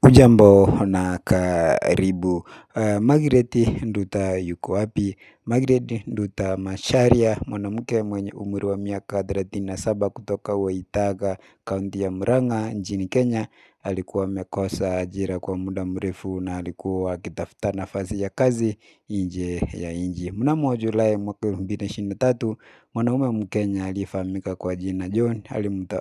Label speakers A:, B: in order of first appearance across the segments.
A: Hujambo na karibu. Margaret Nduta yuko wapi? Margaret Nduta Macharia, mwanamke mwenye umri wa miaka 37 kutoka Waitaga, kaunti ya Murang'a nchini Kenya, alikuwa amekosa ajira kwa muda mrefu na alikuwa akitafuta nafasi ya kazi nje ya nchi. Mnamo Julai mwaka 2023, mwanaume Mkenya aliyefahamika kwa jina John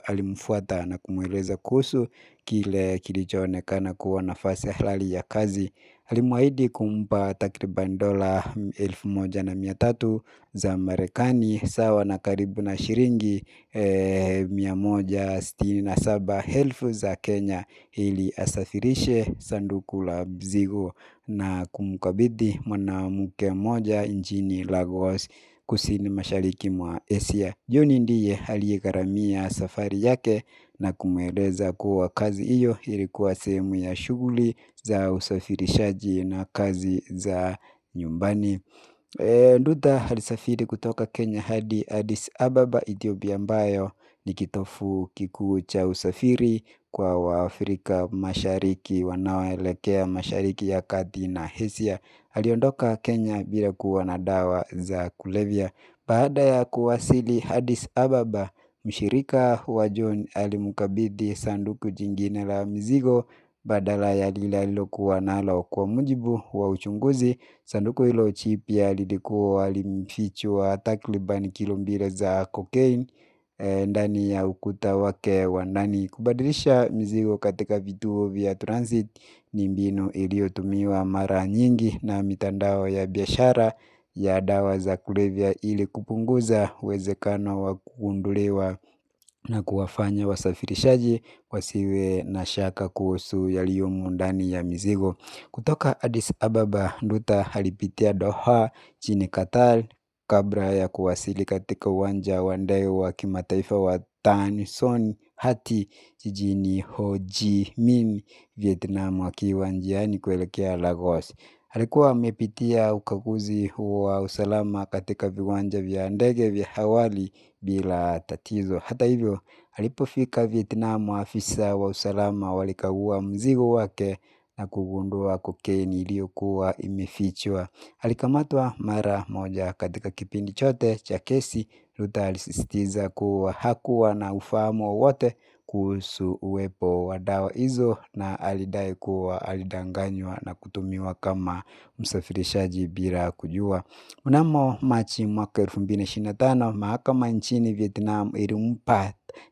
A: alimfuata na kumweleza kuhusu kile kilichoonekana kuwa nafasi halali ya kazi. Alimwahidi kumpa takriban dola 1,300 za Marekani, sawa na karibu na shilingi 167,000 za Kenya, ili asafirishe sanduku la mzigo na kumkabidhi mwanamke mmoja nchini Lagos, kusini mashariki mwa Asia. John ndiye aliyegharamia safari yake na kumweleza kuwa kazi hiyo ilikuwa sehemu ya shughuli za usafirishaji na kazi za nyumbani. Nduta alisafiri kutoka Kenya hadi Addis Ababa, Ethiopia, ambayo ni kitovu kikuu cha usafiri kwa Waafrika Mashariki wanaoelekea Mashariki ya Kati na Asia. Aliondoka Kenya bila kuwa na dawa za kulevya. Baada ya kuwasili Addis Ababa, mshirika wa John alimkabidhi sanduku jingine la mizigo badala ya lile alilokuwa nalo. Kwa mujibu wa uchunguzi, sanduku hilo jipya lilikuwa limefichwa takriban kilo 2 za cocaine ndani ya ukuta wake wa ndani. Kubadilisha mizigo katika vituo vya transit ni mbinu iliyotumiwa mara nyingi na mitandao ya biashara ya dawa za kulevya ili kupunguza uwezekano wa kugunduliwa na kuwafanya wasafirishaji wasiwe na shaka kuhusu yaliyomo ndani ya mizigo. Kutoka Addis Ababa, Nduta alipitia Doha nchini Qatar kabla ya kuwasili katika uwanja wa ndege wa kimataifa wa Tan Son Hat jijini Ho Chi Minh, Vietnam, akiwa njiani kuelekea Lagos. Alikuwa amepitia ukaguzi wa usalama katika viwanja vya ndege vya awali bila tatizo. Hata hivyo, alipofika Vietnam, maafisa wa usalama walikagua mzigo wake na kugundua cocaine iliyokuwa imefichwa. Alikamatwa mara moja. Katika kipindi chote cha kesi, Nduta alisisitiza kuwa hakuwa na ufahamu wowote kuhusu uwepo wa dawa hizo na alidai kuwa alidanganywa na kutumiwa kama msafirishaji bila kujua. Mnamo Machi mwaka 2025, mahakama nchini Vietnam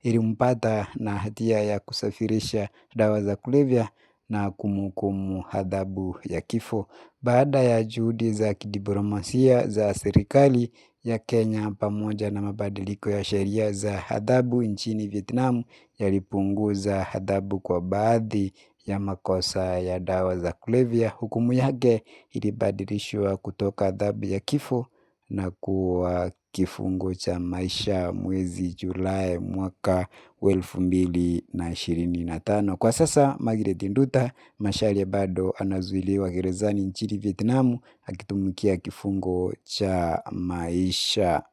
A: ilimpata na hatia ya kusafirisha dawa za kulevya na kumhukumu adhabu ya kifo. Baada ya juhudi za kidiplomasia za serikali ya Kenya pamoja na mabadiliko ya sheria za adhabu nchini Vietnam yalipunguza adhabu kwa baadhi ya makosa ya dawa za kulevya, hukumu yake ilibadilishwa kutoka adhabu ya kifo na kuwa kifungo cha maisha mwezi Julai mwaka 2025. Kwa sasa Margaret Nduta Macharia bado anazuiliwa gerezani nchini Vietnam akitumikia kifungo cha maisha.